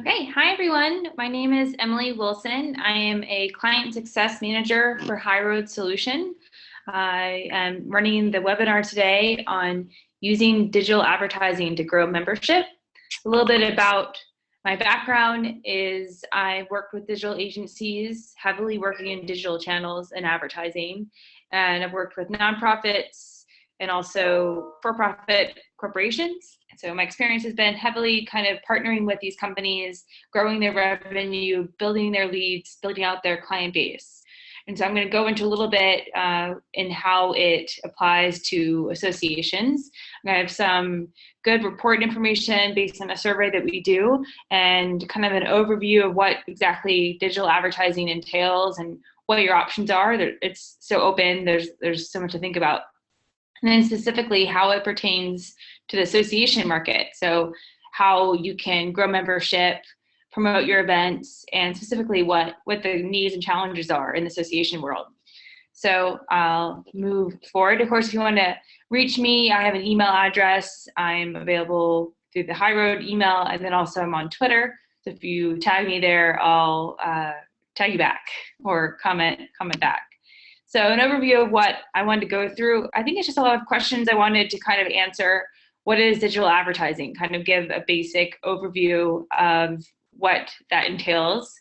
Okay, hi everyone. My name is Emily Wilson. I am a client success manager for Highroad Solution. I am running the webinar today on using digital advertising to grow membership. A little bit about my background is I work with digital agencies, heavily working in digital channels and advertising, and I've worked with nonprofits and also for-profit corporations. So my experience has been heavily kind of partnering with these companies, growing their revenue, building their leads, building out their client base. And so I'm going to go into a little bit in how it applies to associations. I have some good report information based on a survey that we do and kind of an overview of what exactly digital advertising entails and what your options are. It's so open, there's so much to think about. And then specifically how it pertains to the association market. So how you can grow membership, promote your events, and specifically what the needs and challenges are in the association world. So I'll move forward. Of course, if you want to reach me, I have an email address. I'm available through the Highroad email, and then also I'm on Twitter. So if you tag me there, I'll tag you back or comment back. So an overview of what I wanted to go through. I think it's just a lot of questions I wanted to kind of answer. What is digital advertising? Kind of give a basic overview of what that entails.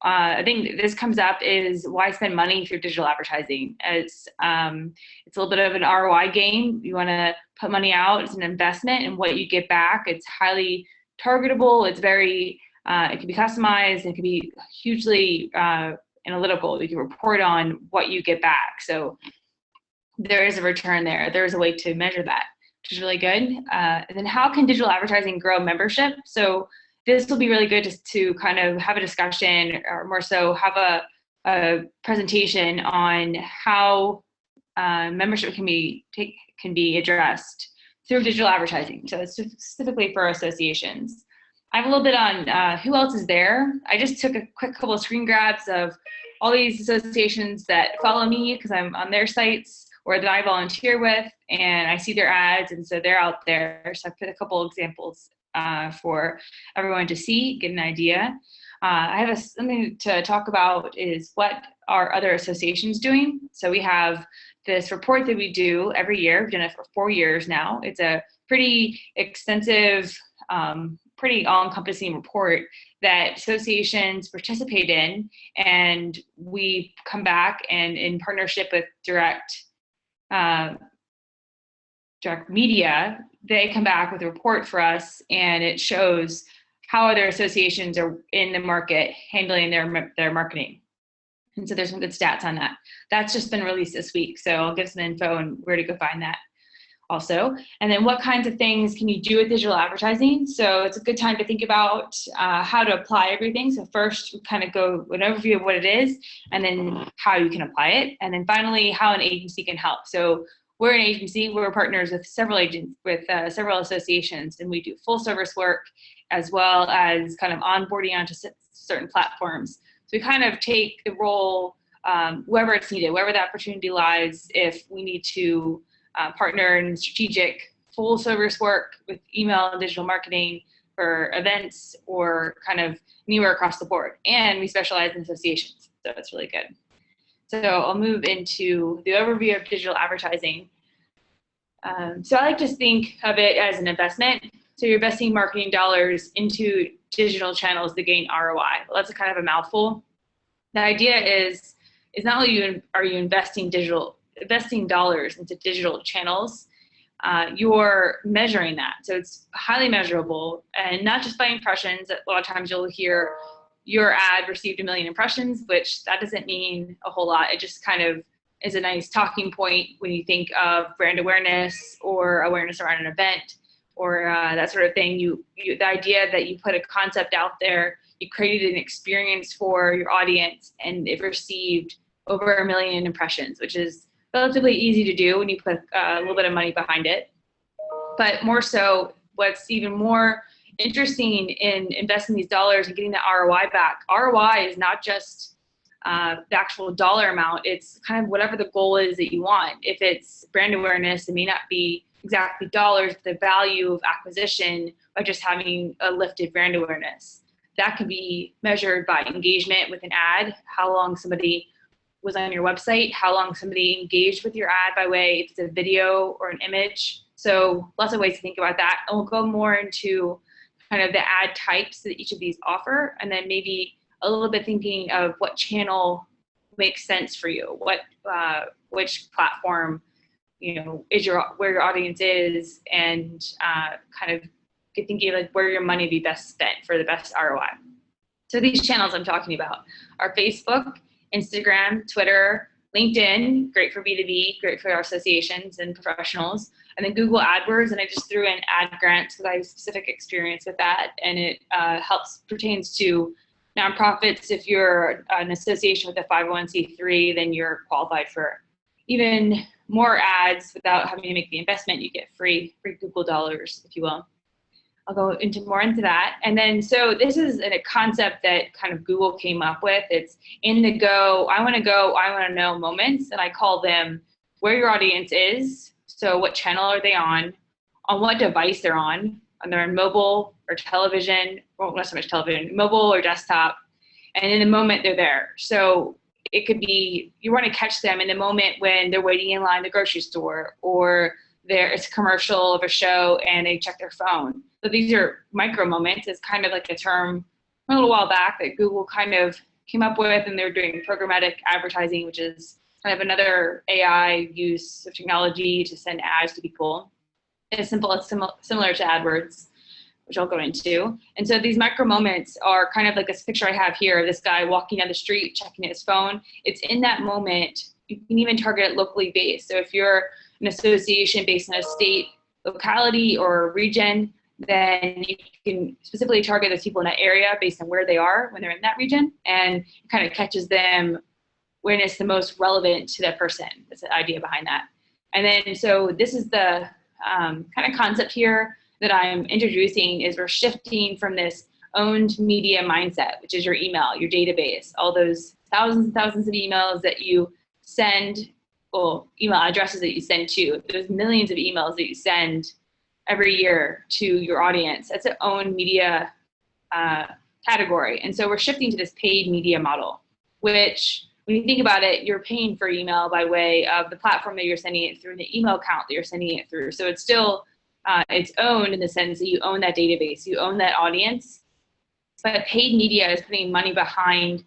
I think this comes up is why spend money through digital advertising? It's a little bit of an ROI game. You want to put money out. It's an investment, and what you get back. It's highly targetable. It's very it can be customized. It can be hugely analytical. You can report on what you get back. So there is a return there. There is a way to measure that, which is really good. And then how can digital advertising grow membership? So this will be really good just to kind of have a discussion, or more so have a presentation on how membership can be addressed through digital advertising. So it's specifically for associations. I have a little bit on who else is there. I just took a quick couple of screen grabs of all these associations that follow me because I'm on their sites or that I volunteer with, and I see their ads, and so they're out there. So I put a couple examples for everyone to see, get an idea. I have something to talk about is what are other associations doing. So we have this report that we do every year. We've done it for 4 years now. It's a pretty extensive, pretty all-encompassing report that associations participate in, and we come back and in partnership with direct media, they come back with a report for us, and it shows how other associations are in the market handling their marketing. And so there's some good stats on that. That's just been released this week, so I'll give some info on where to go find that also. And then what kinds of things can you do with digital advertising? So it's a good time to think about how to apply everything. So first, we kind of go an overview of what it is, and then how you can apply it. And then finally, how an agency can help. So we're an agency, we're partners with several several associations, and we do full service work as well as kind of onboarding onto certain platforms. So we kind of take the role wherever it's needed, wherever the opportunity lies, if we need to partner in strategic full service work with email and digital marketing for events or kind of anywhere across the board. And we specialize in associations, so it's really good. So I'll move into the overview of digital advertising. So I like to think of it as an investment. So you're investing marketing dollars into digital channels to gain ROI. Well, that's a kind of a mouthful. The idea is not only are you investing dollars into digital channels, you're measuring that. So it's highly measurable, and not just by impressions. A lot of times you'll hear your ad received 1 million impressions, which that doesn't mean a whole lot. It just kind of is a nice talking point when you think of brand awareness or awareness around an event or that sort of thing. The idea that you put a concept out there, you created an experience for your audience, and it received over 1 million impressions, which is relatively easy to do when you put a little bit of money behind it. But more so, what's even more interesting in investing these dollars and getting the ROI back. ROI is not just the actual dollar amount. It's kind of whatever the goal is that you want. If it's brand awareness, it may not be exactly dollars, but the value of acquisition by just having a lifted brand awareness. that can be measured by engagement with an ad, how long somebody was on your website, how long somebody engaged with your ad by way, if it's a video or an image. So lots of ways to think about that. And we'll go more into kind of the ad types that each of these offer, and then maybe a little bit thinking of what channel makes sense for you, which platform, is where your audience is, and kind of thinking like where your money be best spent for the best ROI. So these channels I'm talking about are Facebook, Instagram, Twitter, LinkedIn, great for B2B, great for our associations and professionals, and then Google AdWords. And I just threw in ad grants because I have specific experience with that, and it pertains to nonprofits. If you're an association with a 501c3, then you're qualified for even more ads without having to make the investment. You get free Google dollars, if you will. I'll go more into that. And then, so this is a concept that kind of Google came up with. It's in the I want to know moments, and I call them where your audience is. So what channel are they on what device they're on they're on mobile or television, well, not so much television, mobile or desktop, and in the moment they're there. So it could be, you want to catch them in the moment when they're waiting in line at the grocery store, or it's a commercial of a show and they check their phone. So these are micro moments. It's kind of like a term a little while back that Google kind of came up with, and they're doing programmatic advertising, which is kind of another AI use of technology to send ads to people. It's similar to AdWords, which I'll go into. And so these micro moments are kind of like this picture I have here, this guy walking down the street, checking his phone. It's in that moment. You can even target it locally based. So if you're an association based in a state, locality, or region, then you can specifically target those people in that area based on where they are when they're in that region, and it kind of catches them when it's the most relevant to that person. That's the idea behind that. And then, so this is the kind of concept here that I'm introducing, is we're shifting from this owned media mindset, which is your email, your database, all those thousands and thousands of emails that you send, well, email addresses that you send to, there's millions of emails that you send every year to your audience. That's an owned media category. And so we're shifting to this paid media model, which, when you think about it, you're paying for email by way of the platform that you're sending it through and the email account that you're sending it through. So it's still, it's owned in the sense that you own that database, you own that audience. But paid media is putting money behind a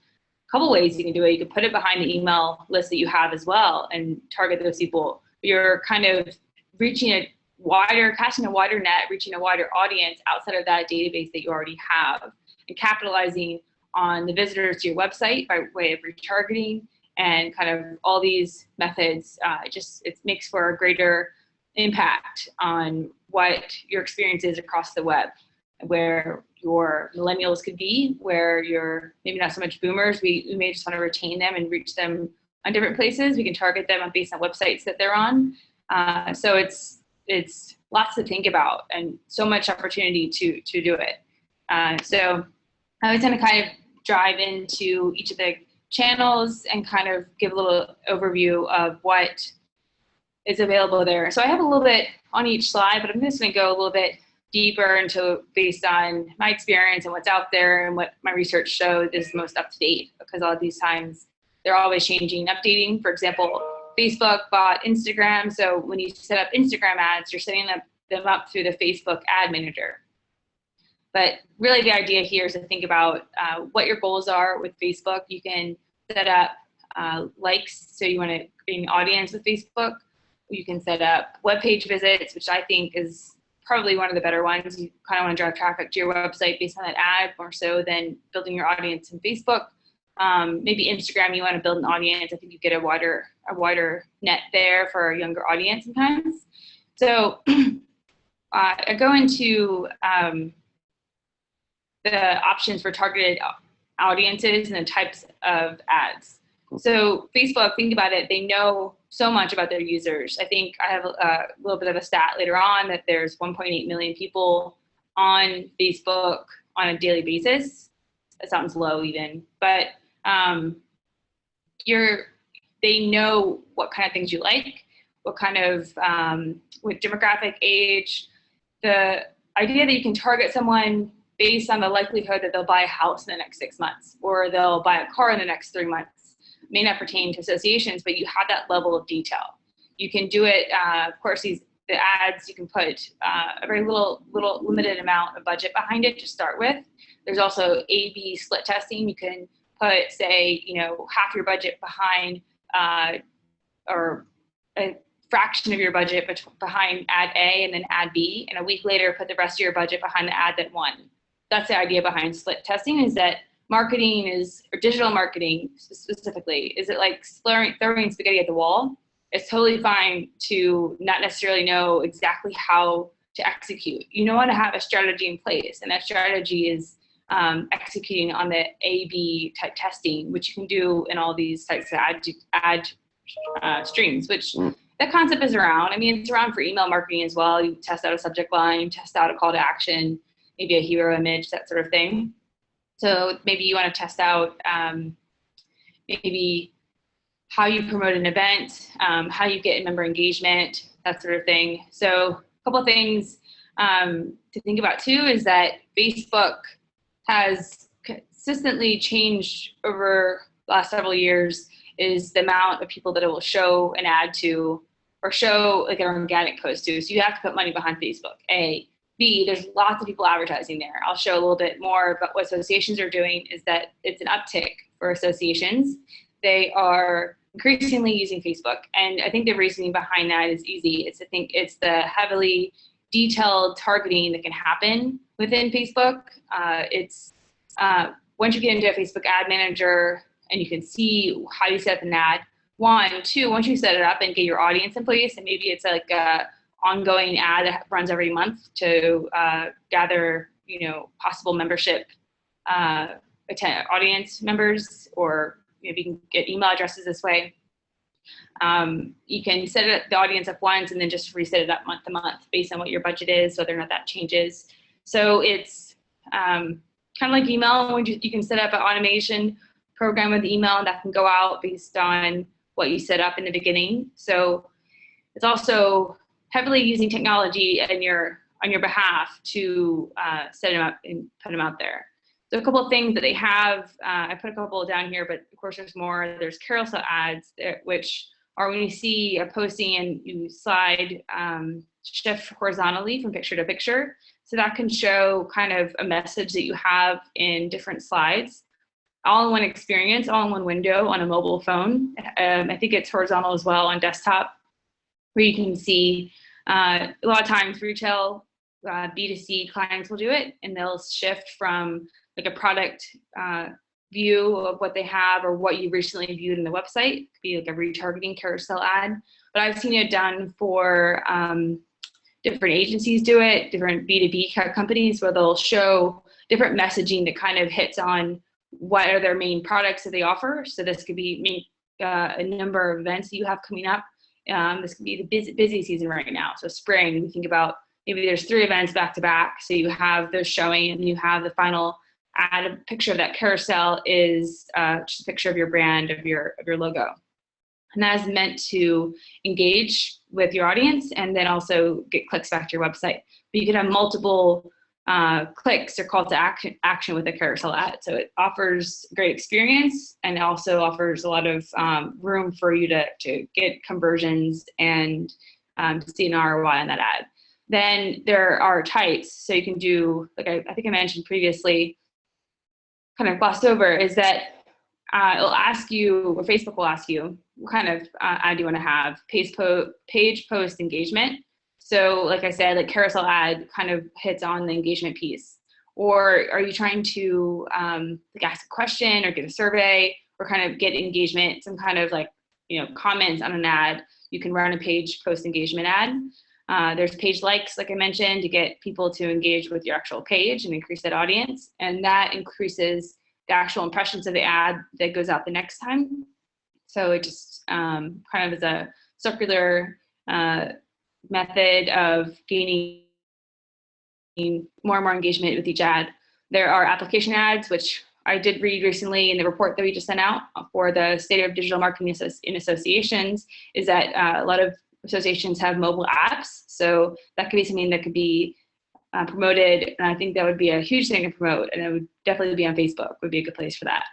couple ways you can do it. You can put it behind the email list that you have as well and target those people. You're kind of casting a wider net, reaching a wider audience outside of that database that you already have, and capitalizing on the visitors to your website by way of retargeting and kind of all these methods. It makes for a greater impact on what your experience is across the web, where your millennials could be, where you're maybe not so much boomers. We may just want to retain them and reach them on different places. We can target them based on websites that they're on. So it's lots to think about and so much opportunity to do it. So I was going to kind of dive into each of the channels and kind of give a little overview of what is available there. So I have a little bit on each slide, but I'm just going to go a little bit deeper into, based on my experience and what's out there and what my research shows is most up to date, because all these times they're always changing and updating. For example, Facebook bought Instagram. So when you set up Instagram ads, you're setting them up through the Facebook ad manager. But really the idea here is to think about what your goals are with Facebook. You can set up likes, so you want to bring an audience with Facebook. You can set up web page visits, which I think is probably one of the better ones. You kind of want to drive traffic to your website based on that ad more so than building your audience in Facebook. Maybe Instagram, you want to build an audience. I think you get a wider net there for a younger audience sometimes. So I go into the options for targeted audiences and the types of ads. So Facebook, think about it, they know so much about their users. I think I have a little bit of a stat later on that there's 1.8 million people on Facebook on a daily basis. That sounds low even, but they know what kind of things you like, what kind of, with demographic, age, the idea that you can target someone based on the likelihood that they'll buy a house in the next 6 months, or they'll buy a car in the next 3 months. It may not pertain to associations, but you have that level of detail. You can do it, of course, the ads, you can put a very little limited amount of budget behind it to start with. There's also A/B split testing. You can put, say, half your budget behind or a fraction of your budget behind ad A and then ad B, and a week later put the rest of your budget behind the ad that won. That's the idea behind split testing, is that marketing or digital marketing specifically, is it like throwing spaghetti at the wall? It's totally fine to not necessarily know exactly how to execute. You want to have a strategy in place, and that strategy is executing on the A/B type testing, which you can do in all these types of ad streams, which the concept is around. I mean, it's around for email marketing as well. You test out a subject line, test out a call to action, maybe a hero image, that sort of thing. So maybe you want to test out maybe how you promote an event, how you get member engagement, that sort of thing. So a couple of things to think about too is that Facebook has consistently changed over the last several years, is the amount of people that it will show an ad to, or show like an organic post to. So you have to put money behind Facebook, A. B, there's lots of people advertising there. I'll show a little bit more about what associations are doing, is that it's an uptick for associations. They are increasingly using Facebook. And I think the reasoning behind that is easy. I think it's the heavily detailed targeting that can happen within Facebook. Once you get into a Facebook ad manager and you can see how you set up an ad, once you set it up and get your audience in place, and maybe it's like a ongoing ad that runs every month to gather, possible membership audience members, or maybe you can get email addresses this way. You can set the audience up once and then just reset it up month to month based on what your budget is, whether or not that changes. So it's kind of like email. You can set up an automation program with email that can go out based on what you set up in the beginning. So it's also heavily using technology on your behalf to set them up and put them out there. So a couple of things that they have, I put a couple down here, but of course there's more. There's carousel ads, which are when you see a posting and you slide, shift horizontally from picture to picture. So that can show kind of a message that you have in different slides, all in one experience, all in one window on a mobile phone. I think it's horizontal as well on desktop, where you can see a lot of times retail B2C clients will do it, and they'll shift from like a product view of what they have or what you recently viewed in the website. It could be like a retargeting carousel ad. But I've seen it done for different agencies do it, different B2B companies, where they'll show different messaging that kind of hits on what are their main products that they offer. So this could be a number of events that you have coming up. This could be the busy season right now. So spring, we think about maybe there's 3 events back to back. So you have those showing, and you have the final ad. A picture of that carousel is just a picture of your brand, of your logo. And that is meant to engage with your audience and then also get clicks back to your website. But you could have multiple clicks or call to action with a carousel ad. So it offers a great experience, and it also offers a lot of room for you to get conversions and see an ROI on that ad. Then there are types. So you can do, like I think I mentioned previously, kind of glossed over, is that it'll ask you, or Facebook will ask you, what kind of ad do you want to have? Page post engagement. So like I said, like carousel ad kind of hits on the engagement piece. Or are you trying to like ask a question or get a survey or kind of get engagement, some kind of like, comments on an ad? You can run a page post engagement ad. There's page likes, like I mentioned, to get people to engage with your actual page and increase that audience. And that increases the actual impressions of the ad that goes out the next time. So it just kind of is a circular method of gaining more and more engagement with each ad. There are application ads, which I did read recently in the report that we just sent out for the State of Digital Marketing in Associations, is that a lot of associations have mobile apps. So that could be something that could be promoted, and I think that would be a huge thing to promote, and it would definitely be on Facebook, would be a good place for that.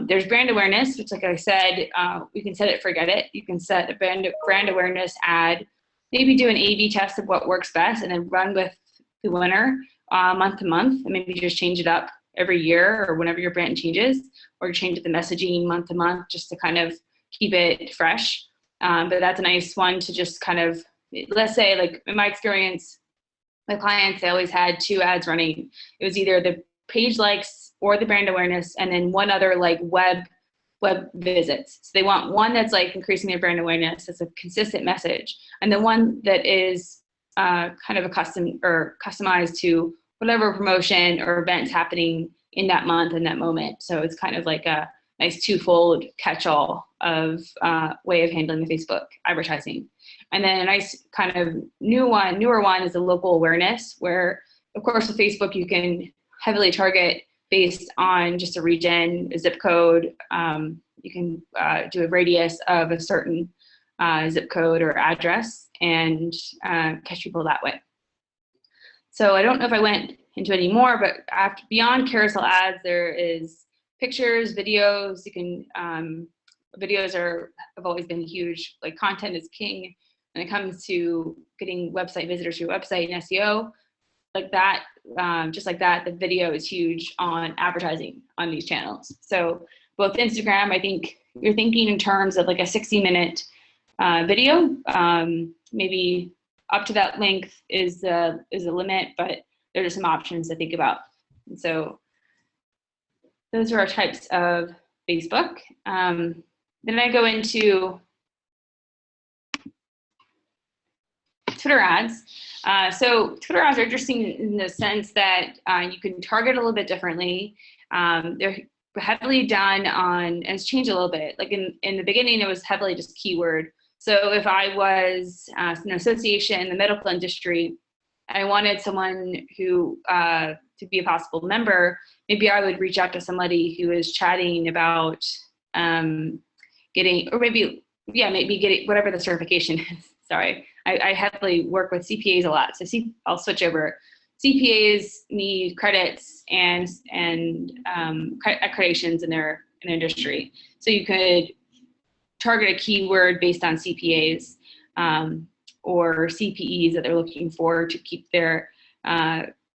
There's brand awareness, which, like I said, we can set it, forget it. You can set a brand awareness ad, maybe do an A/B test of what works best, and then run with the winner month to month, and maybe just change it up every year or whenever your brand changes, or change the messaging month to month just to kind of keep it fresh. But that's a nice one to just kind of, let's say, like in my experience, my clients, they always had 2 ads running. It was either the page likes or the brand awareness, and then one other like web visits. So they want one that's like increasing their brand awareness, that's a consistent message, and then one that is kind of a customized to whatever promotion or events happening in that month and that moment. So it's kind of like a nice twofold catch-all of way of handling the Facebook advertising. And then a nice kind of newer one is a local awareness, where of course with Facebook you can heavily target based on just a region, a zip code. You can do a radius of a certain zip code or address and catch people that way. So I don't know if I went into any more, but beyond carousel ads, there is pictures, videos. You can videos have always been huge. Like, content is king when it comes to getting website visitors to your website and SEO. Like that, just like that, the video is huge on advertising on these channels. So both Instagram, I think you're thinking in terms of like a 60-minute video, maybe up to that length is a limit, but there are some options to think about. And so those are our types of Facebook. Then I go into Twitter ads. So Twitter ads are interesting in the sense that you can target a little bit differently. They're heavily done on, and it's changed a little bit. Like in the beginning, it was heavily just keyword. So if I was an association in the medical industry, I wanted someone who to be a possible member, maybe I would reach out to somebody who is chatting about getting, or maybe getting whatever the certification is. Sorry, I heavily work with CPAs a lot, so I'll switch over. CPAs need credits and accreditations in their industry, so you could target a keyword based on CPAs or CPEs that they're looking for to keep their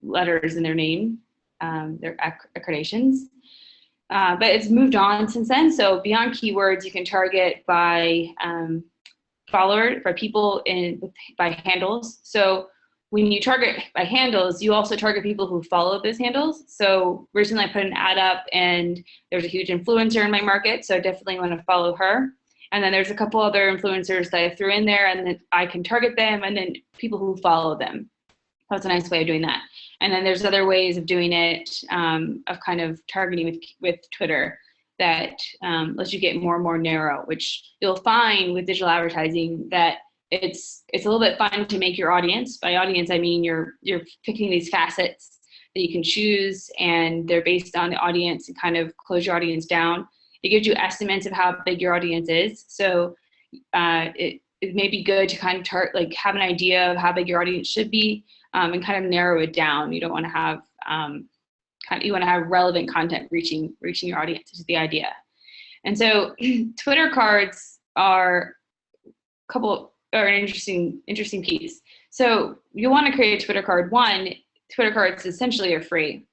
letters in their name, their accreditations. But it's moved on since then. So beyond keywords, you can target by people by handles. So when you target by handles, you also target people who follow those handles. So recently I put an ad up, and there's a huge influencer in my market, so I definitely want to follow her. And then there's a couple other influencers that I threw in there, and then I can target them, and then people who follow them. That's a nice way of doing that. And then there's other ways of doing it, of kind of targeting with Twitter that lets you get more and more narrow, which you'll find with digital advertising that it's a little bit fun to make your audience. By audience, I mean you're picking these facets that you can choose, and they're based on the audience, and kind of close your audience down. It gives you estimates of how big your audience is. So it may be good to kind of have an idea of how big your audience should be, and kind of narrow it down. You don't want to have you want to have relevant content reaching your audience, is the idea. And so Twitter cards are an interesting piece. So you want to create a Twitter card. One, Twitter cards essentially are free.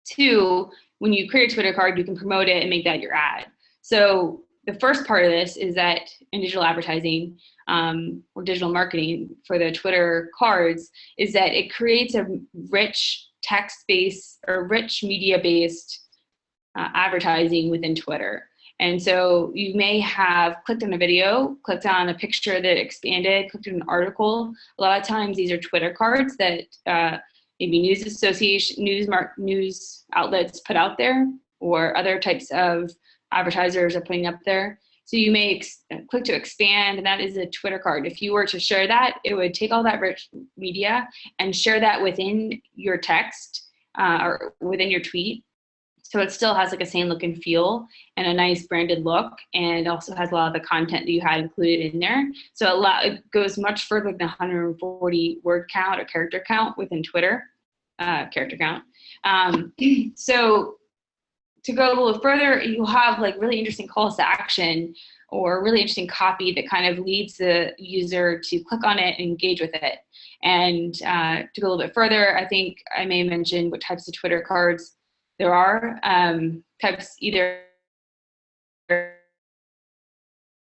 Two, when you create a Twitter card, you can promote it and make that your ad. So the first part of this is that in digital advertising or digital marketing for the Twitter cards is that it creates a rich text-based or rich media-based advertising within Twitter. And so you may have clicked on a video, clicked on a picture that expanded, clicked on an article. A lot of times these are Twitter cards that maybe news outlets put out there, or other types of advertisers are putting up there. So you may click to expand, and that is a Twitter card. If you were to share that, it would take all that rich media and share that within your text or within your tweet. So it still has like a same look and feel and a nice branded look, and also has a lot of the content that you had included in there. So it goes much further than 140 word count or character count within Twitter, character count. So to go a little further, you'll have like really interesting calls to action or really interesting copy that kind of leads the user to click on it and engage with it. And to go a little bit further, I think I may mention what types of Twitter cards there are. Types either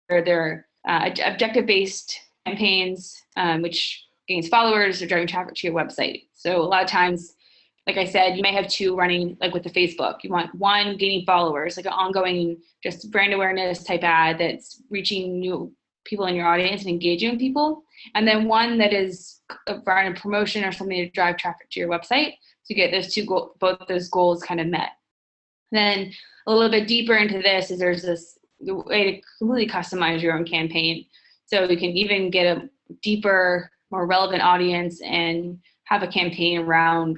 they're objective-based campaigns, which gains followers or driving traffic to your website. So a lot of times, like I said, you may have two running, like with the Facebook. You want one gaining followers, like an ongoing just brand awareness type ad that's reaching new people in your audience and engaging with people. And then one that is around a promotion or something to drive traffic to your website to get those both those goals kind of met. Then a little bit deeper into this is there's this way to completely customize your own campaign. So you can even get a deeper, more relevant audience and have a campaign around,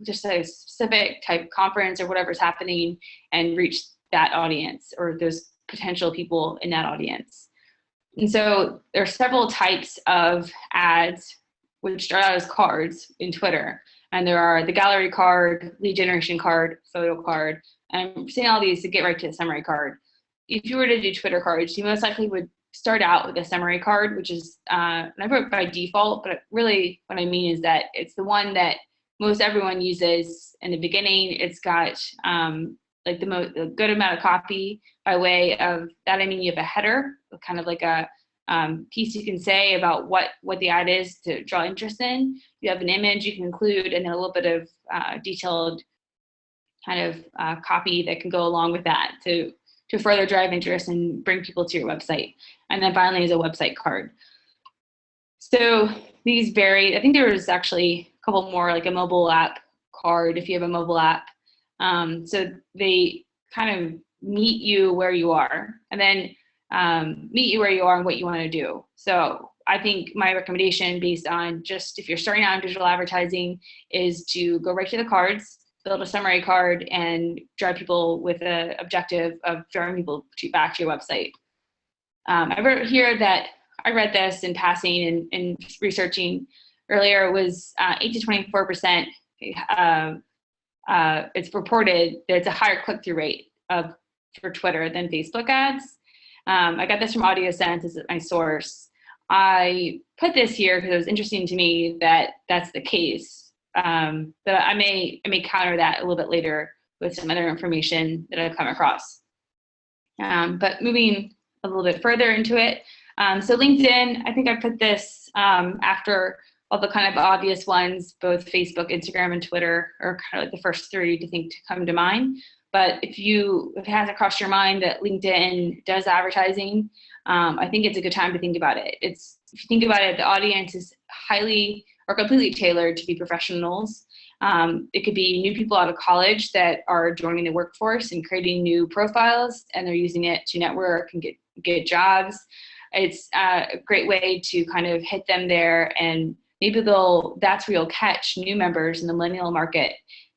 just a specific type of conference or whatever's happening and reach that audience or those potential people in that audience. And so there are several types of ads which start out as cards in Twitter. And there are the gallery card, lead generation card, photo card. And I'm saying all these to get right to the summary card. If you were to do Twitter cards, you most likely would start out with a summary card, which is never by default, but really what I mean is that it's the one that most everyone uses in the beginning. It's got like a good amount of copy by way of that. I mean, you have a header, kind of like a piece you can say about what the ad is to draw interest in. You have an image you can include, and then a little bit of detailed kind of copy that can go along with that to further drive interest and bring people to your website. And then finally is a website card. So these vary. I think there was actually a couple more, like a mobile app card if you have a mobile app. So they kind of meet you where you are, and then meet you where you are and what you want to do. So I think my recommendation, based on just if you're starting out in digital advertising, is to go right to the cards, build a summary card, and drive people with the objective of drawing people back to your website. I wrote here that I read this in passing and researching earlier. It was 8 to 24%. It's reported there's a higher click-through rate for Twitter than Facebook ads. I got this from AudioSense as my source. I put this here because it was interesting to me that that's the case. But I may counter that a little bit later with some other information that I've come across. But moving a little bit further into it. So LinkedIn, I think I put this after all the kind of obvious ones. Both Facebook, Instagram, and Twitter are kind of like the first three to come to mind. But if it hasn't crossed your mind that LinkedIn does advertising, I think it's a good time to think about it. If you think about it, the audience is highly or completely tailored to be professionals. It could be new people out of college that are joining the workforce and creating new profiles, and they're using it to network and get jobs. It's a great way to kind of hit them there, and maybe that's where you'll catch new members in the millennial market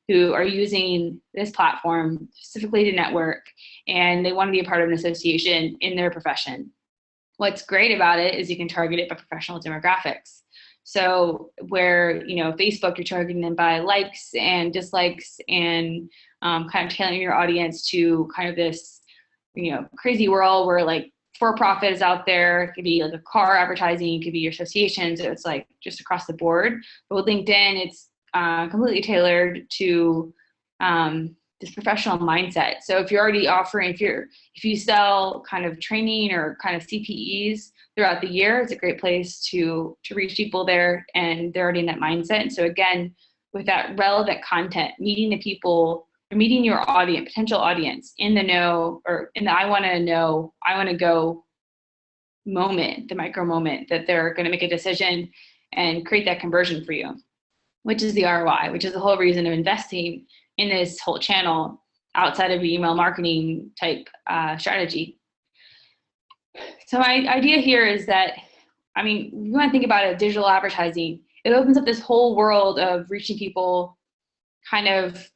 who are using this platform specifically to network, and they want to be a part of an association in their profession. What's great about it is you can target it by professional demographics. So where, Facebook, you're targeting them by likes and dislikes and kind of tailoring your audience to kind of this, crazy world where like for-profit is out there. It could be like a car advertising, it could be your associations. So it's like just across the board. But with LinkedIn, it's completely tailored to this professional mindset. So if you're already offering, if you sell kind of training or kind of CPEs throughout the year, it's a great place to reach people there, and they're already in that mindset. And so again, with that relevant content, meeting the people or meeting your potential audience in the know or in the I want to go moment, the micro moment that they're going to make a decision and create that conversion for you, which is the ROI, which is the whole reason of investing in this whole channel outside of email marketing type strategy. So my idea here is that, you want to think about it, digital advertising, it opens up this whole world of reaching people kind of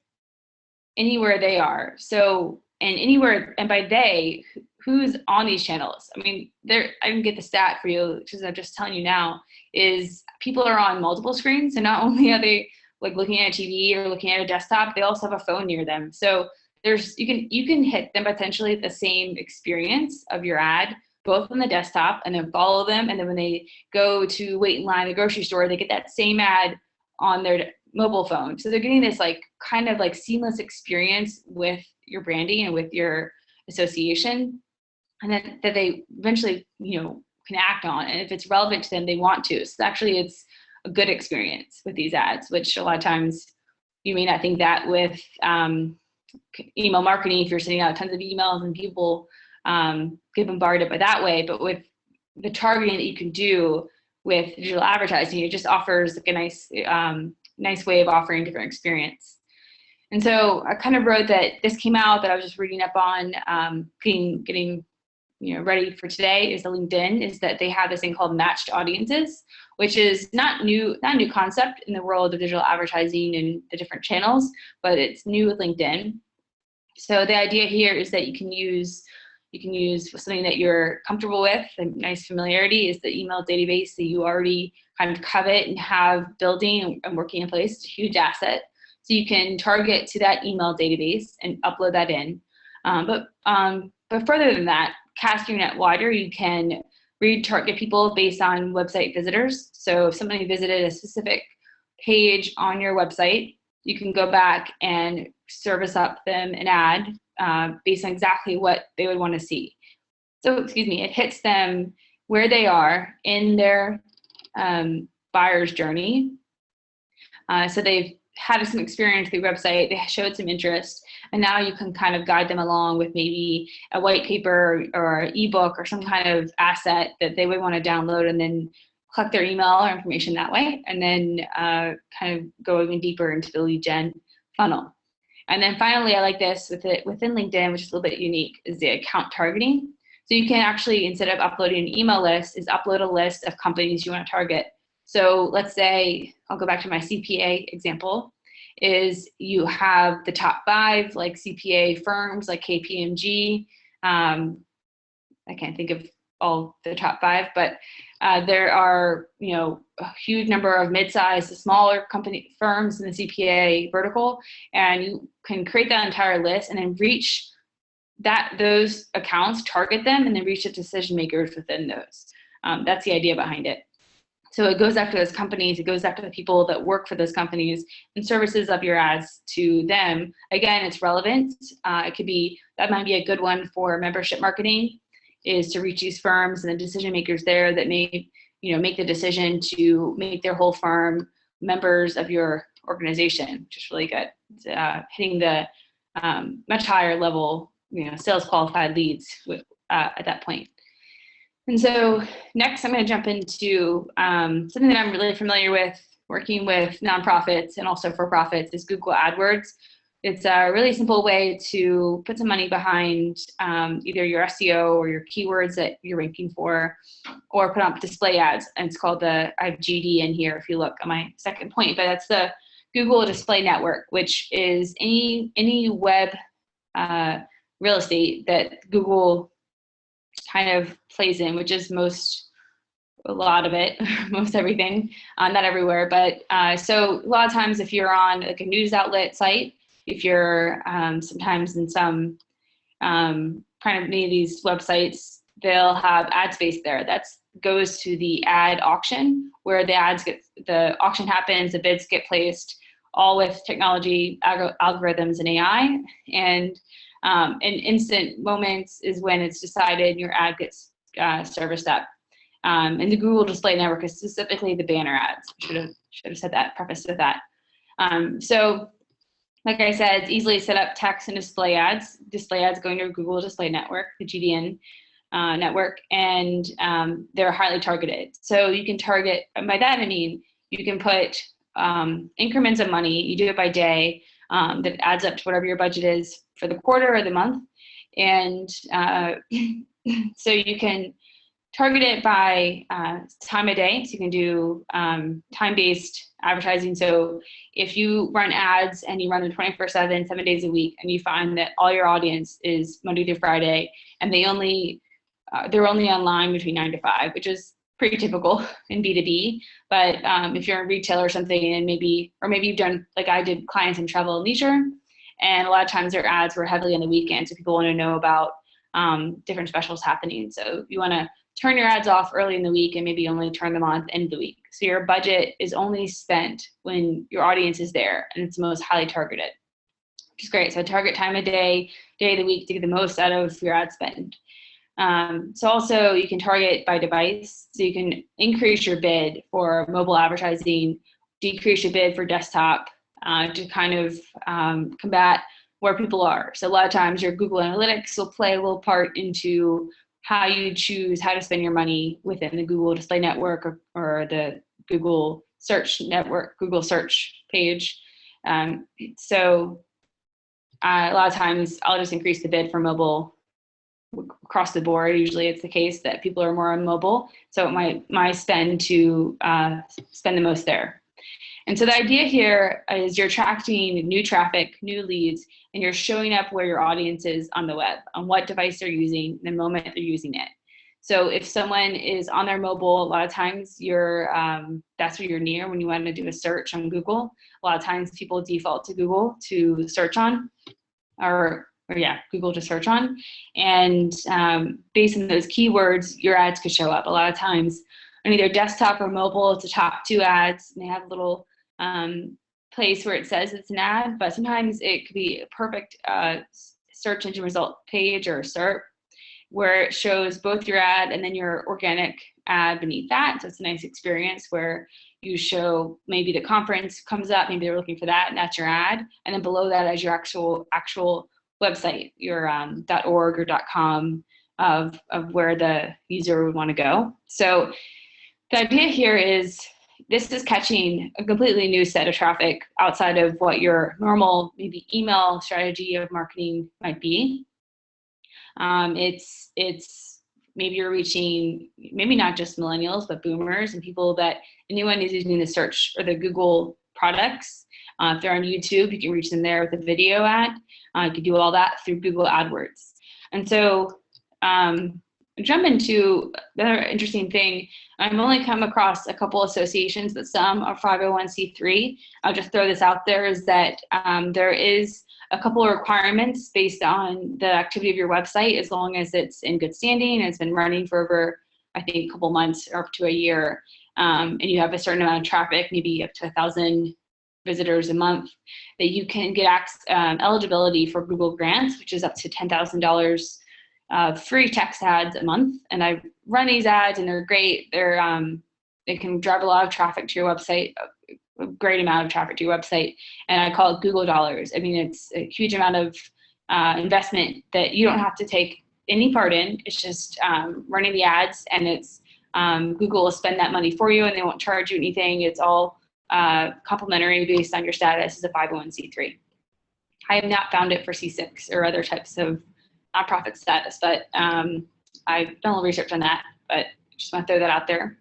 anywhere they are. So, and anywhere, and by they, who's on these channels? I mean, I can get the stat for you, which is I'm just telling you now, is people are on multiple screens. So not only are they like looking at a TV or looking at a desktop, they also have a phone near them. So you can hit them potentially the same experience of your ad, both on the desktop, and then follow them. And then when they go to wait in line at the grocery store, they get that same ad on their mobile phone. So they're getting this like kind of like seamless experience with your branding and with your association, and then that they eventually, can act on. And if it's relevant to them, they want to. So actually it's a good experience with these ads, which a lot of times you may not think that with email marketing, if you're sending out tons of emails and people get bombarded by that way. But with the targeting that you can do with digital advertising, it just offers like a nice way of offering different experience. And so I kind of wrote that this came out that I was just reading up on, getting ready for today, is the LinkedIn, is that they have this thing called matched audiences, which is not a new concept in the world of digital advertising and the different channels, but it's new with LinkedIn. So the idea here is that you can use something that you're comfortable with. A nice familiarity is the email database that you already kind of covet and have building and working in place. It's a huge asset. So you can target to that email database and upload that in. But further than that, cast your net wider. You can retarget people based on website visitors. So if somebody visited a specific page on your website, you can go back and service up them an ad based on exactly what they would want to see. So, it hits them where they are in their buyer's journey. So they've had some experience with your website, they showed some interest, and now you can kind of guide them along with maybe a white paper or an ebook or some kind of asset that they would want to download, and then collect their email or information that way, and then kind of go even deeper into the lead gen funnel. And then finally, I like this within LinkedIn, which is a little bit unique, is the account targeting. So you can actually, instead of uploading an email list, is upload a list of companies you want to target. So let's say, I'll go back to my CPA example, is you have the top 5 like CPA firms like KPMG. I can't think of all the top 5, but there are a huge number of mid-sized to smaller company firms in the CPA vertical, and you can create that entire list and then reach those accounts, target them, and then reach the decision makers within those. That's the idea behind it. So it goes after those companies, it goes after the people that work for those companies, and services up your ads to them. Again, it's relevant. That might be a good one for membership marketing, is to reach these firms and the decision makers there that may, make the decision to make their whole firm members of your organization, which is really good. Hitting the much higher level, sales qualified leads at that point. And so next, I'm going to jump into something that I'm really familiar with, working with nonprofits and also for-profits, is Google AdWords. It's a really simple way to put some money behind either your SEO or your keywords that you're ranking for, or put up display ads. And it's called I have GD in here if you look at my second point, but that's the Google Display Network, which is any web real estate that Google kind of plays in, which is a lot of it, most everything, not everywhere, but so a lot of times if you're on like a news outlet site, if you're sometimes in some kind of many of these websites, they'll have ad space there. That goes to the ad auction, where the auction happens, the bids get placed, all with technology, algorithms, and AI. And in instant moments is when it's decided your ad gets serviced up. And the Google Display Network is specifically the banner ads. Should have said that, prefaced with that. So like I said, it's easily set up text and display ads going to Google Display Network, the GDN network, and they're highly targeted. So you can target, by that I mean, you can put increments of money, you do it by day, that adds up to whatever your budget is for the quarter or the month. And so you can target it by time of day. So you can do time-based advertising. So if you run ads and you run them 24/7, 7 days a week, and you find that all your audience is Monday through Friday, and they're only online between 9 to 5, which is pretty typical in B2B. But if you're in retail or something, and maybe you've done, like I did, clients in travel and leisure, and a lot of times their ads were heavily on the weekend, so people want to know about different specials happening. So you want to turn your ads off early in the week and maybe only turn them on at the end of the week. So your budget is only spent when your audience is there and it's most highly targeted, which is great. So target time of day, day of the week to get the most out of your ad spend. So also you can target by device. So you can increase your bid for mobile advertising, decrease your bid for desktop to kind of combat where people are. So a lot of times your Google Analytics will play a little part into how you choose how to spend your money within the Google Display Network or the Google Search Network, Google Search page. So a lot of times I'll just increase the bid for mobile across the board. Usually it's the case that people are more on mobile, so my spend to spend the most there. And so the idea here is you're attracting new traffic, new leads, and you're showing up where your audience is on the web, on what device they're using, the moment they're using it. So if someone is on their mobile, a lot of times that's where you're near when you want to do a search on Google. A lot of times people default to Google to search on, or Google to search on. And based on those keywords, your ads could show up. A lot of times on either desktop or mobile, it's the top 2 ads, and they have a little place where it says it's an ad, but sometimes it could be a perfect search engine result page or SERP where it shows both your ad and then your organic ad beneath that. So it's a nice experience where you show maybe the conference comes up, maybe they're looking for that, and that's your ad. And then below that is your actual website, your .org or .com of where the user would want to go. So the idea here is this is catching a completely new set of traffic outside of what your normal maybe email strategy of marketing might be. It's maybe you're reaching maybe not just millennials, but boomers and people that anyone who's using the search or the Google products. If they're on YouTube, you can reach them there with a video ad. You can do all that through Google AdWords. And so jump into the other interesting thing. I've only come across a couple associations, but some are 501c3. I'll just throw this out there, is that there is a couple of requirements based on the activity of your website, as long as it's in good standing and it's been running for over, I think, a couple months or up to a year, and you have a certain amount of traffic, maybe up to 1,000 visitors a month, that you can get eligibility for Google grants, which is up to $10,000 free text ads a month. And I run these ads and they're great. They can drive a lot of traffic to your website, a great amount of traffic to your website. And I call it Google dollars. I mean, it's a huge amount of investment that you don't have to take any part in. It's just running the ads, and it's Google will spend that money for you and they won't charge you anything. It's all complimentary based on your status as a 501c3. I have not found it for C6 or other types of nonprofit status, but I've done a little research on that, but just want to throw that out there.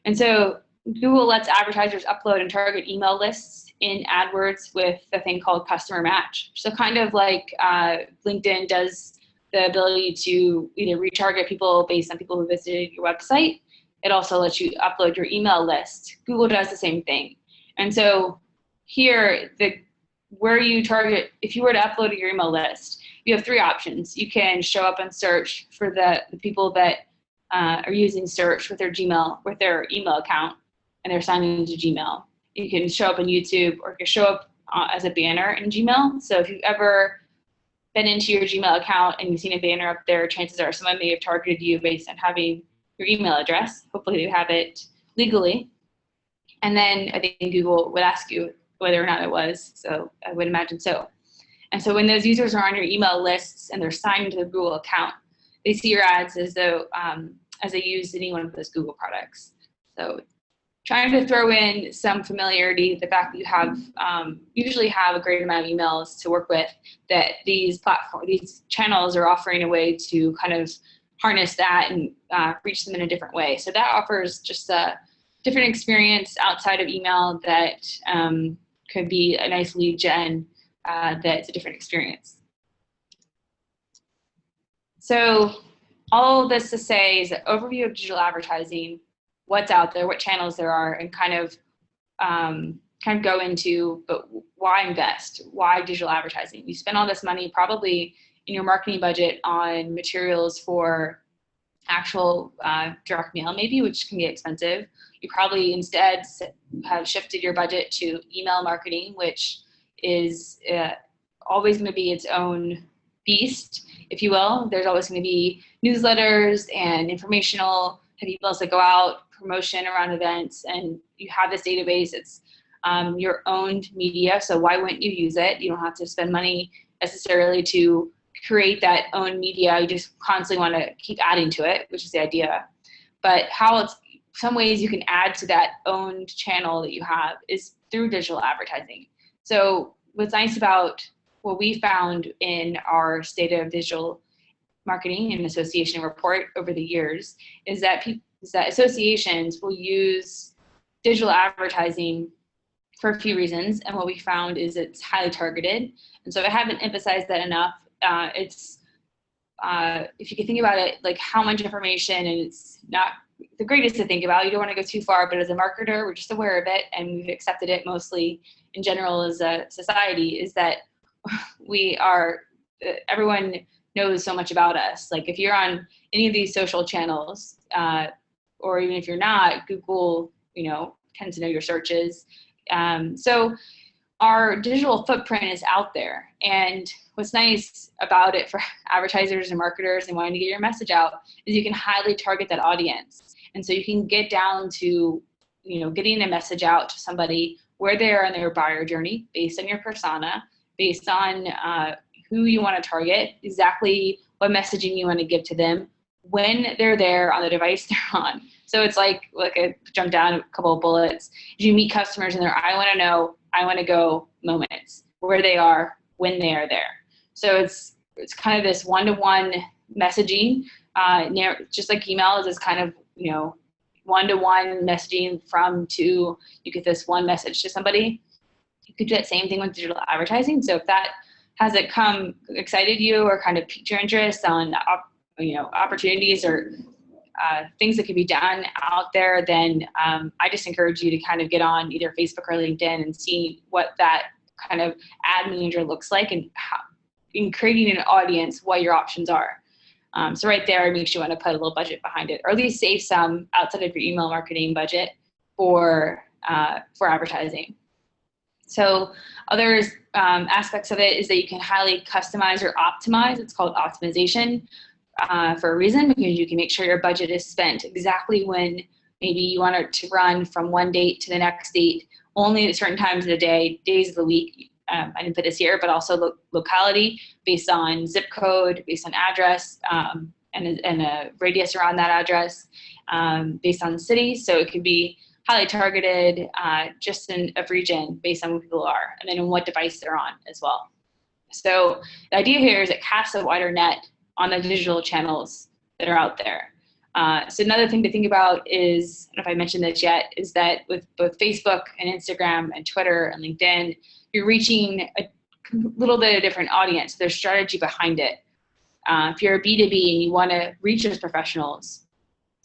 And so Google lets advertisers upload and target email lists in AdWords with a thing called customer match. So kind of like LinkedIn does the ability to either retarget people based on people who visited your website. It also lets you upload your email list. Google does the same thing. And so here, where you target, if you were to upload your email list, you have 3 options. You can show up and search for the people that are using search with their email account, and they're signed into Gmail. You can show up on YouTube, or you can show up as a banner in Gmail. So if you've ever been into your Gmail account and you've seen a banner up there, chances are someone may have targeted you based on having your email address. Hopefully you have it legally. And then I think Google would ask you whether or not it was, so I would imagine so. And so when those users are on your email lists and they're signed into the Google account, they see your ads as though as they use any one of those Google products. So trying to throw in some familiarity, the fact that you have usually have a great amount of emails to work with, that these channels are offering a way to kind of harness that and reach them in a different way. So that offers just a different experience outside of email that could be a nice lead gen that's a different experience. So all this to say is an overview of digital advertising, what's out there, what channels there are, and kind of go into, but why invest? Why digital advertising? You spend all this money probably in your marketing budget on materials for actual direct mail maybe, which can be expensive. You probably instead have shifted your budget to email marketing, which is always going to be its own beast, if you will. There's always going to be newsletters and informational emails that go out, promotion around events, and you have this database. It's your owned media, so why wouldn't you use it? You don't have to spend money necessarily to create that own media. You just constantly want to keep adding to it, which is the idea. But some ways you can add to that owned channel that you have is through digital advertising. So what's nice about what we found in our State of Digital Marketing and Association report over the years is that associations will use digital advertising for a few reasons. And what we found is it's highly targeted. And so I haven't emphasized that enough. It's if you can think about it, like how much information, and it's not the greatest to think about. You don't want to go too far, but as a marketer, we're just aware of it, and we've accepted it mostly in general as a society, is that everyone knows so much about us. Like if you're on any of these social channels, or even if you're not, Google, tends to know your searches. So our digital footprint is out there. And what's nice about it for advertisers and marketers and wanting to get your message out is you can highly target that audience. And so you can get down to, getting a message out to somebody where they are in their buyer journey based on your persona, based on who you want to target, exactly what messaging you want to give to them when they're there on the device they're on. So it's like I jump down a couple of bullets. You meet customers and I want to know, I want to go moments, where they are when they are there. So it's kind of this one-to-one messaging, just like email is kind of, one-to-one messaging you get this one message to somebody. You could do that same thing with digital advertising. So if that hasn't excited you or kind of piqued your interest on, opportunities or things that could be done out there, then I just encourage you to kind of get on either Facebook or LinkedIn and see what that kind of ad manager looks like and how, in creating an audience, what your options are. So right there, it makes you want to put a little budget behind it, or at least save some outside of your email marketing budget for advertising. So other aspects of it is that you can highly customize or optimize. It's called optimization for a reason, because you can make sure your budget is spent exactly when maybe you want it to run from one date to the next date, only at certain times of the day, days of the week. I didn't put this here, but also locality based on zip code, based on address, and a radius around that address, based on the city. So it could be highly targeted just in a region based on who people are, and then on what device they're on as well. So the idea here is it casts a wider net on the digital channels that are out there. So another thing to think about is, I don't know if I mentioned this yet, is that with both Facebook and Instagram and Twitter and LinkedIn, you're reaching a little bit of a different audience. There's strategy behind it. If you're a B2B and you want to reach those professionals,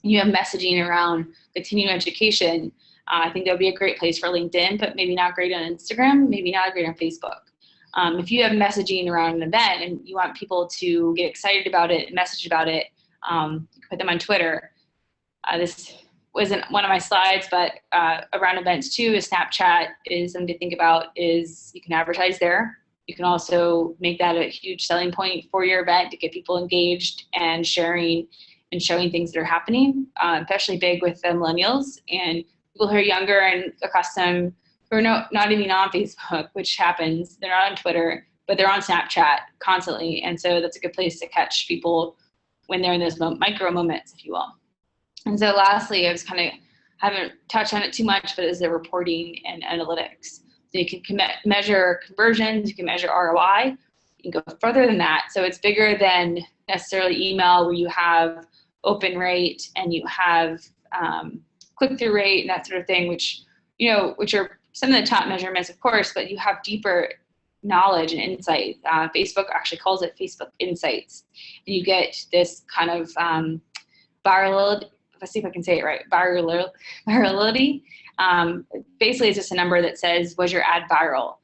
you have messaging around continuing education, I think that would be a great place for LinkedIn, but maybe not great on Instagram, maybe not great on Facebook. If you have messaging around an event and you want people to get excited about it and message about it, put them on Twitter. This wasn't one of my slides, but around events too, is Snapchat is something to think about. Is you can advertise there. You can also make that a huge selling point for your event to get people engaged and sharing and showing things that are happening, especially big with the millennials and people who are younger and accustomed, who are not even on Facebook, which happens. They're not on Twitter, but they're on Snapchat constantly. And so that's a good place to catch people when they're in those micro moments, if you will. And so lastly, I was haven't touched on it too much, but is the reporting and analytics. So you can measure conversions, you can measure ROI, you can go further than that. So it's bigger than necessarily email where you have open rate and you have click-through rate and that sort of thing, which are some of the top measurements, of course, but you have deeper knowledge and insight. Facebook actually calls it Facebook Insights, and you get this kind of virality. Let's see if I can say it right. Virality. Basically, it's just a number that says, was your ad viral?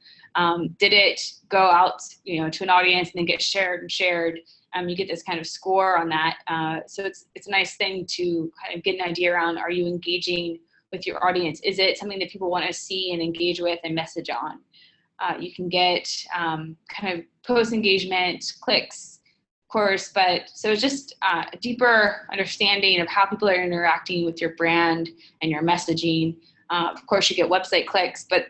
Did it go out, to an audience and then get shared and shared? You get this kind of score on that. So it's a nice thing to kind of get an idea around, are you engaging with your audience? Is it something that people want to see and engage with and message on? You can get kind of post engagement, clicks, of course, but so it's just a deeper understanding of how people are interacting with your brand and your messaging. Of course, you get website clicks, but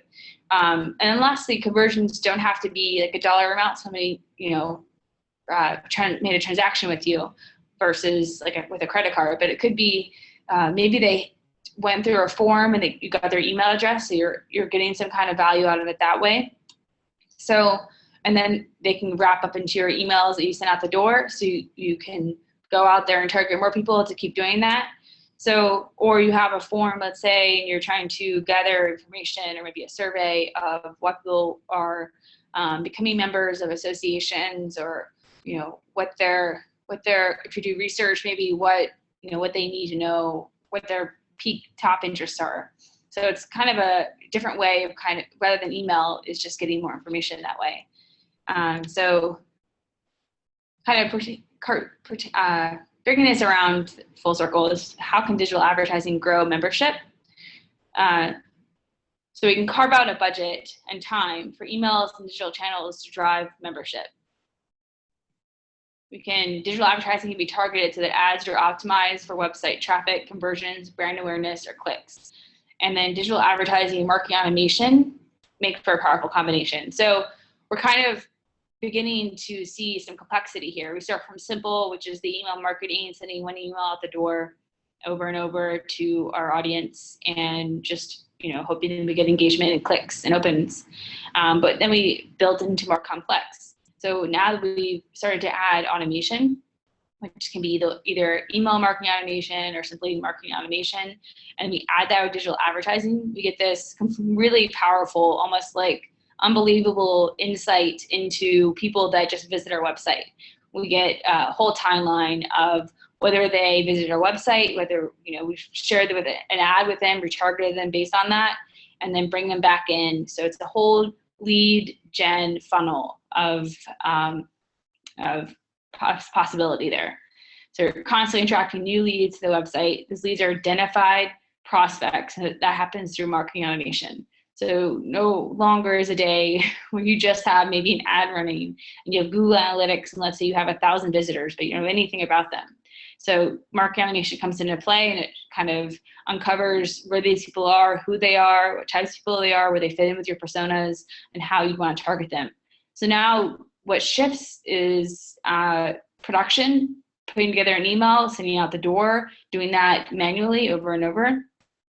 and then lastly, conversions don't have to be like a dollar amount. Somebody, made a transaction with you versus like with a credit card, but it could be maybe they went through a form and you got their email address, so you're getting some kind of value out of it that way. So, and then they can wrap up into your emails that you send out the door, so you can go out there and target more people to keep doing that. So, or you have a form, let's say, and you're trying to gather information or maybe a survey of what people are becoming members of associations, or what they're if you do research, maybe what they need to know, what their peak top interests are. So it's kind of a different way of rather than email, is just getting more information that way. So kind of bringing this around full circle is, how can digital advertising grow membership? So we can carve out a budget and time for emails and digital channels to drive membership. Digital advertising can be targeted so that ads are optimized for website traffic, conversions, brand awareness, or clicks. And then digital advertising and marketing automation make for a powerful combination. So we're kind of beginning to see some complexity here. We start from simple, which is the email marketing, sending one email out the door over and over to our audience, and just hoping we get engagement and clicks and opens. But then we built into more complex. So now that we've started to add automation, which can be either email marketing automation or simply marketing automation, and we add that with digital advertising, we get this really powerful, almost like unbelievable insight into people that just visit our website. We get a whole timeline of whether they visit our website, whether we've shared an ad with them, retargeted them based on that, and then bring them back in. So it's a whole lead gen funnel of possibility there. So you're constantly attracting new leads to the website. These leads are identified prospects, and that happens through marketing automation. So no longer is a day where you just have maybe an ad running and you have Google Analytics, and let's say you have 1,000 visitors, but you don't know anything about them. So marketing automation comes into play, and it kind of uncovers where these people are, who they are, what types of people they are, where they fit in with your personas, and how you want to target them. So now what shifts is production, putting together an email, sending out the door, doing that manually over and over.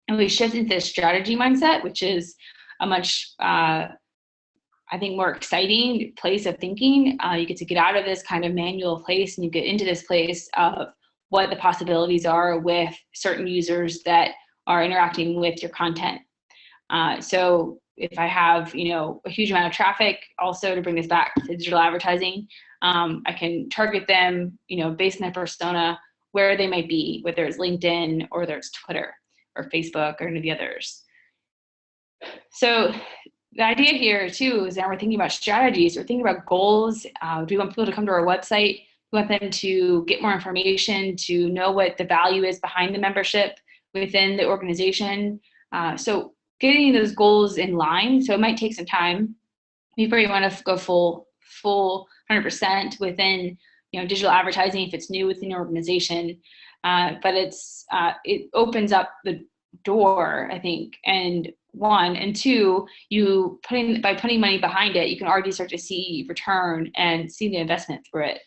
And we shift into this strategy mindset, which is a much, I think, more exciting place of thinking. You get to get out of this kind of manual place, and you get into this place of what the possibilities are with certain users that are interacting with your content. So if I have, a huge amount of traffic, also to bring this back to digital advertising, I can target them, based on their persona, where they might be, whether it's LinkedIn or whether it's Twitter or Facebook or any of the others. So the idea here too is that we're thinking about strategies, we're thinking about goals. Do we want people to come to our website? We want them to get more information, to know what the value is behind the membership within the organization. So getting those goals in line. So it might take some time before you want to go full 100% within digital advertising if it's new within your organization. But it opens up the door, I think, and one, and two, by putting money behind it, you can already start to see return and see the investment through it.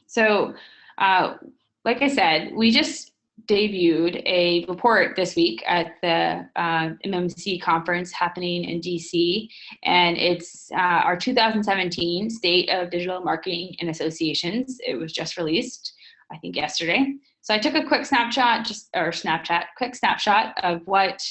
So like I said, we just debuted a report this week at the MMC conference happening in DC, and it's our 2017 State of Digital Marketing and Associations. It was just released, I think, yesterday. So I took a quick snapshot, quick snapshot of what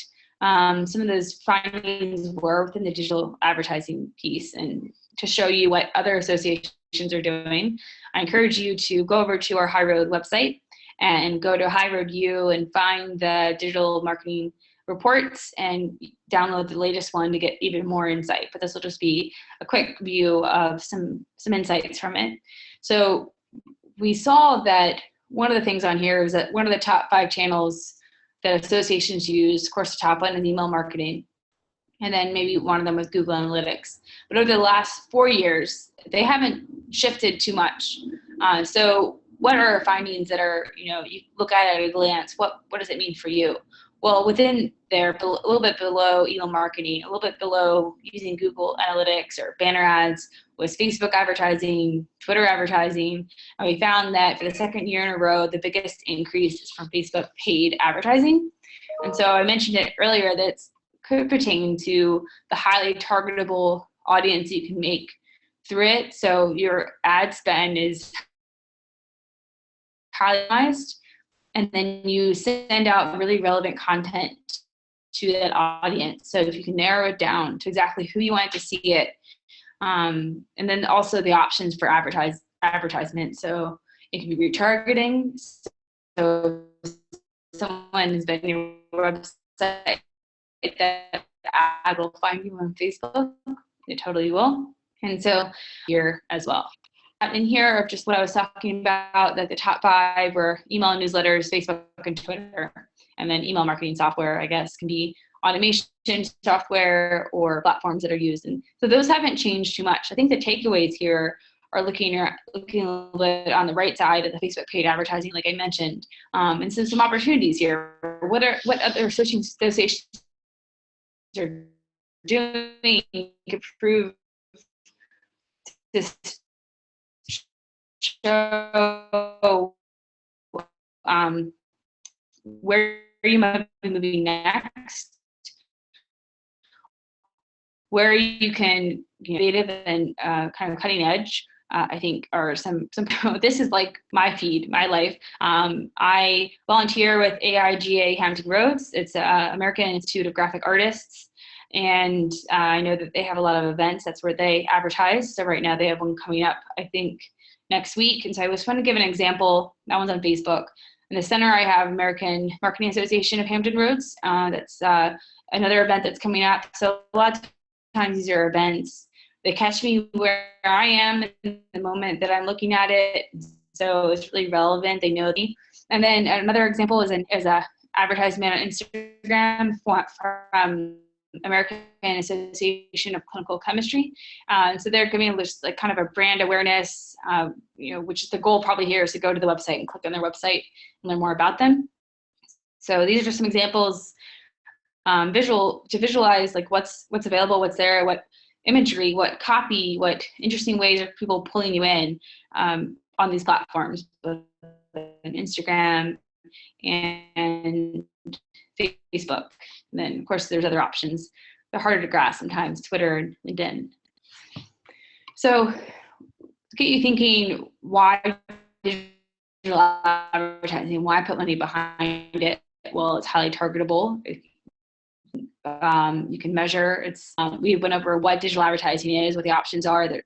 some of those findings were within the digital advertising piece, and to show you what other associations are doing. I encourage you to go over to our Highroad website and go to Highroad U and find the digital marketing reports and download the latest one to get even more insight. But this will just be a quick view of some insights from it. So we saw that one of the things on here is that one of the top 5 channels that associations use, of course, the top one is email marketing, and then maybe one of them was Google Analytics. But over the last 4 years, they haven't shifted too much. So what are our findings that are, you look at a glance, what does it mean for you? Well, within there, a little bit below email marketing, a little bit below using Google Analytics or banner ads, was Facebook advertising, Twitter advertising. And we found that for the second year in a row, the biggest increase is from Facebook paid advertising. And so I mentioned it earlier that it could pertain to the highly targetable audience you can make through it. So your ad spend is highlighted, and then you send out really relevant content to that audience. So if you can narrow it down to exactly who you want to see it, and then also the options for advertisement. So it can be retargeting. So someone has been on your website, that ad will find you on Facebook. It totally will. And so here as well. In here, just what I was talking about, that the top 5 were email and newsletters, Facebook and Twitter, and then email marketing software, I guess, can be automation software or platforms that are used. And so those haven't changed too much. I think the takeaways here are looking a little bit on the right side of the Facebook paid advertising, like I mentioned, and so some opportunities here. What other associations are doing to improve this show where you might be moving next, where you can be innovative and kind of cutting edge. I think are some this is like my feed, my life. I volunteer with AIGA Hampton Roads. It's American Institute of Graphic Artists. And I know that they have a lot of events. That's where they advertise. So right now they have one coming up, I think, next week. And so I was trying to give an example. That one's on Facebook. In the center, I have American Marketing Association of Hampton Roads. That's another event that's coming up. So a lot of times these are events. They catch me where I am in the moment that I'm looking at it. So it's really relevant. They know me. And then another example is a advertisement on Instagram from American Association of Clinical Chemistry. So they're giving just like kind of a brand awareness, which is the goal probably here is to go to the website and click on their website and learn more about them. So these are just some examples, to visualize like what's available, what's there, what imagery, what copy, what interesting ways are people pulling you in on these platforms, both on Instagram and Facebook. And then, of course, there's other options. They're harder to grasp sometimes, Twitter and LinkedIn. So to get you thinking, why digital advertising? Why put money behind it? Well, it's highly targetable. You can measure. We went over what digital advertising is, what the options are, the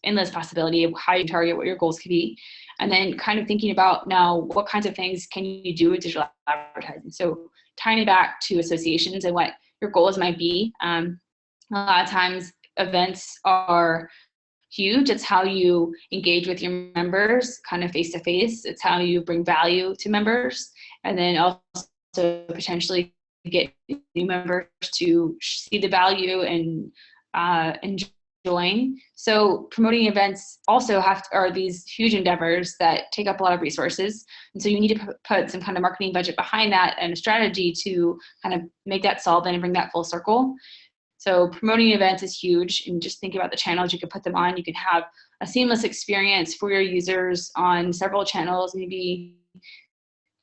endless possibility of how you target, what your goals could be, and then kind of thinking about now what kinds of things can you do with digital advertising. So tying it back to associations and what your goals might be. A lot of times events are huge. It's how you engage with your members kind of face to face. It's how you bring value to members, and then also potentially get new members to see the value and join. So promoting events also are these huge endeavors that take up a lot of resources. And so you need to put some kind of marketing budget behind that and a strategy to kind of make that solvent and bring that full circle. So promoting events is huge, and just think about the channels you can put them on. You can have a seamless experience for your users on several channels, maybe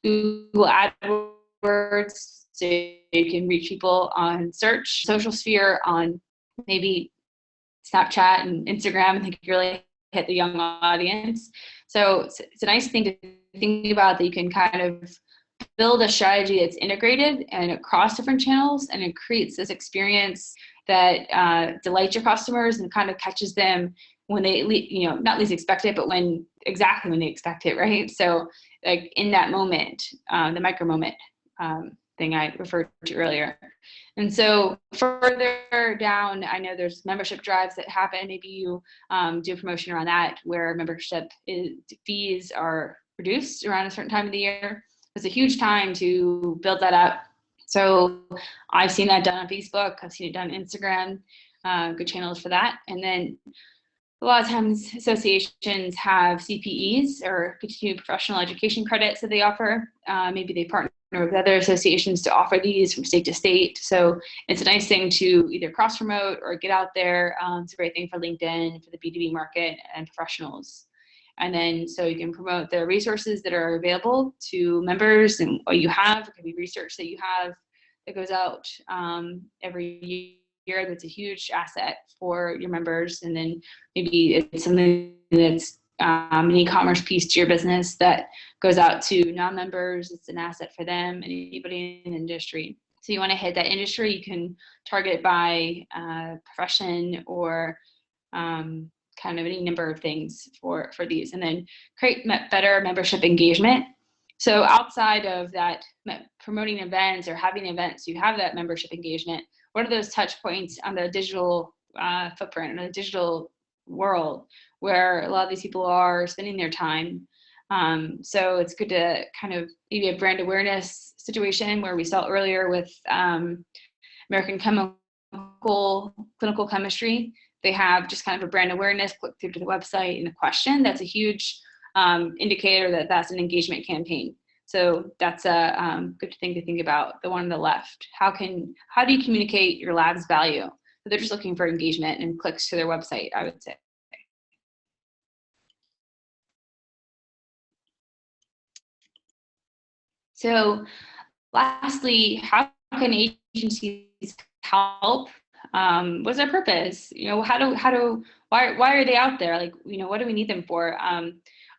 Google AdWords, so you can reach people on search, social sphere, on maybe Snapchat and Instagram, and think you really hit the young audience. So it's a nice thing to think about, that you can kind of build a strategy that's integrated and across different channels, and it creates this experience that delights your customers and kind of catches them when they, not least expect it, but exactly when they expect it, right? So like in that moment, the micro moment thing I referred to earlier. And so further down, I know there's membership drives that happen. Maybe you do a promotion around that, where membership fees are reduced around a certain time of the year. It's a huge time to build that up. So I've seen that done on Facebook. I've seen it done on Instagram. Good channels for that. And then a lot of times associations have CPEs, or continued professional education credits, that they offer. Maybe they partner with other associations to offer these from state to state. So it's a nice thing to either cross promote or get out there. It's a great thing for LinkedIn, for the B2B market and professionals. And then so you can promote the resources that are available to members and what you have. It could be research that you have that goes out every year. That's a huge asset for your members. And then maybe it's something that's an e-commerce piece to your business that goes out to non-members. It's an asset for them and anybody in the industry. So you want to hit that industry. You can target by profession or kind of any number of things for these, and then create better membership engagement. So outside of that, promoting events or having events, you have that membership engagement. What are those touch points on the digital footprint, in the digital world, where a lot of these people are spending their time? So it's good to kind of maybe a brand awareness situation, where we saw earlier with American Clinical Chemistry. They have just kind of a brand awareness, click through to the website and a question. That's a huge indicator that that's an engagement campaign. So that's a good thing to think about. The one on the left, how do you communicate your lab's value? So they're just looking for engagement and clicks to their website, I would say. So lastly, how can agencies help? What's their purpose? Why are they out there? Like, what do we need them for?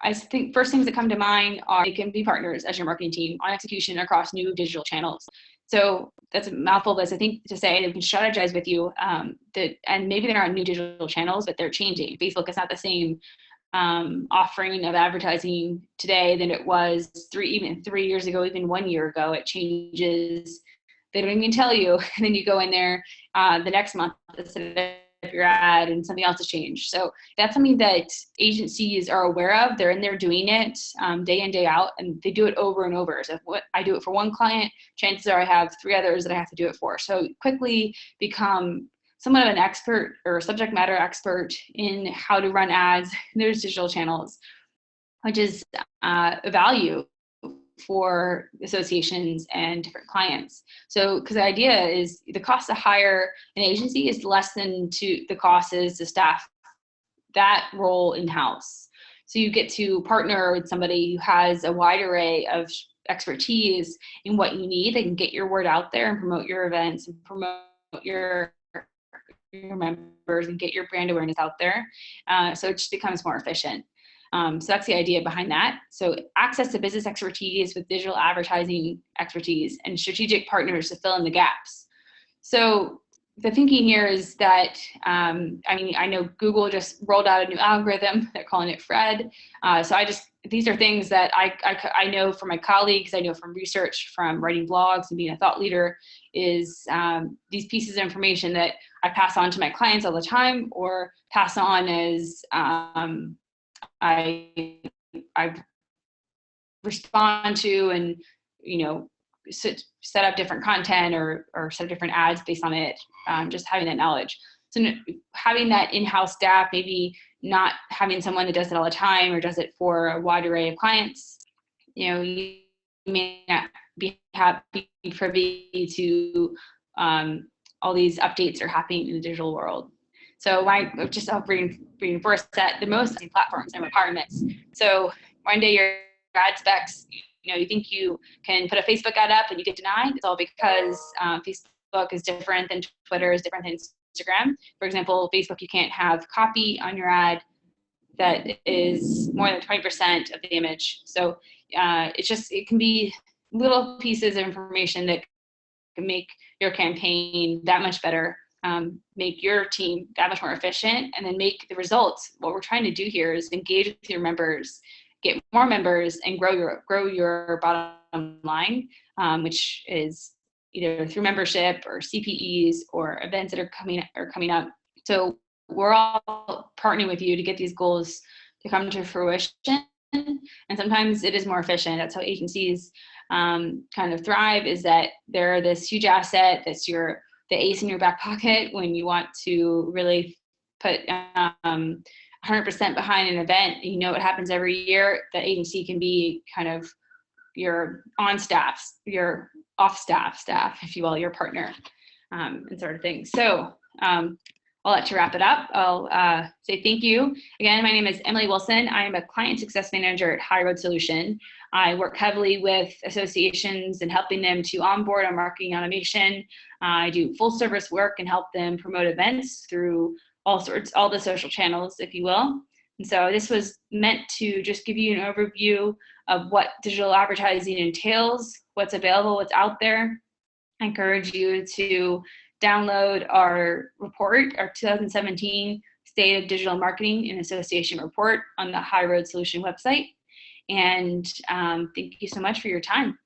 I think first things that come to mind are they can be partners as your marketing team on execution across new digital channels. So that's a mouthful, but I think to say they can strategize with you and maybe they're not new digital channels, but they're changing. Facebook is not the same offering of advertising today than it was 3 years ago, even 1 year ago. It changes. They don't even tell you. And then you go in there the next month to set up your ad and something else has changed. So that's something that agencies are aware of. They're in there doing it day in, day out, and they do it over and over. So if I do it for one client, chances are I have 3 others that I have to do it for. So quickly become somewhat of an expert or subject matter expert in how to run ads in those digital channels, which is a value for associations and different clients. So, because the idea is the cost to hire an agency is less than the cost is to staff that role in-house. So you get to partner with somebody who has a wide array of expertise in what you need. They can get your word out there and promote your events and promote your members and get your brand awareness out there. So it just becomes more efficient. So that's the idea behind that. So access to business expertise with digital advertising expertise and strategic partners to fill in the gaps. So the thinking here is that, I know Google just rolled out a new algorithm. They're calling it Fred. These are things that I know from my colleagues, I know from research, from writing blogs and being a thought leader, is these pieces of information that I pass on to my clients all the time, or pass on as I respond to and, set up different content or set up different ads based on it, just having that knowledge. So having that in-house staff, maybe not having someone that does it all the time or does it for a wide array of clients, you may not be privy to all these updates are happening in the digital world. So just reinforce that the most platforms and requirements. So one day your ad specs, you think you can put a Facebook ad up and you get denied. It's all because Facebook is different than Twitter, is different than Instagram. For example, Facebook, you can't have copy on your ad that is more than 20% of the image. So it can be little pieces of information that can make your campaign that much better, make your team that much more efficient, and then make the results. What we're trying to do here is engage with your members, get more members, and grow your bottom line, which is either through membership or CPEs or events that are coming up. So we're all partnering with you to get these goals to come to fruition. And sometimes it is more efficient. That's how agencies kind of thrive, is that they're this huge asset that's the ace in your back pocket when you want to really put 100% behind an event. It happens every year. The agency can be kind of your on staff, your off staff, if you will, your partner, and sort of thing. So I'll let you wrap it up. I'll say thank you. Again, my name is Emily Wilson. I am a client success manager at Highroad Solution. I work heavily with associations and helping them to onboard on marketing automation. I do full service work and help them promote events through all the social channels, if you will. And so this was meant to just give you an overview of what digital advertising entails, what's available, what's out there. I encourage you to download our report, our 2017 State of Digital Marketing and Association report on the Highroad Solution website. And thank you so much for your time.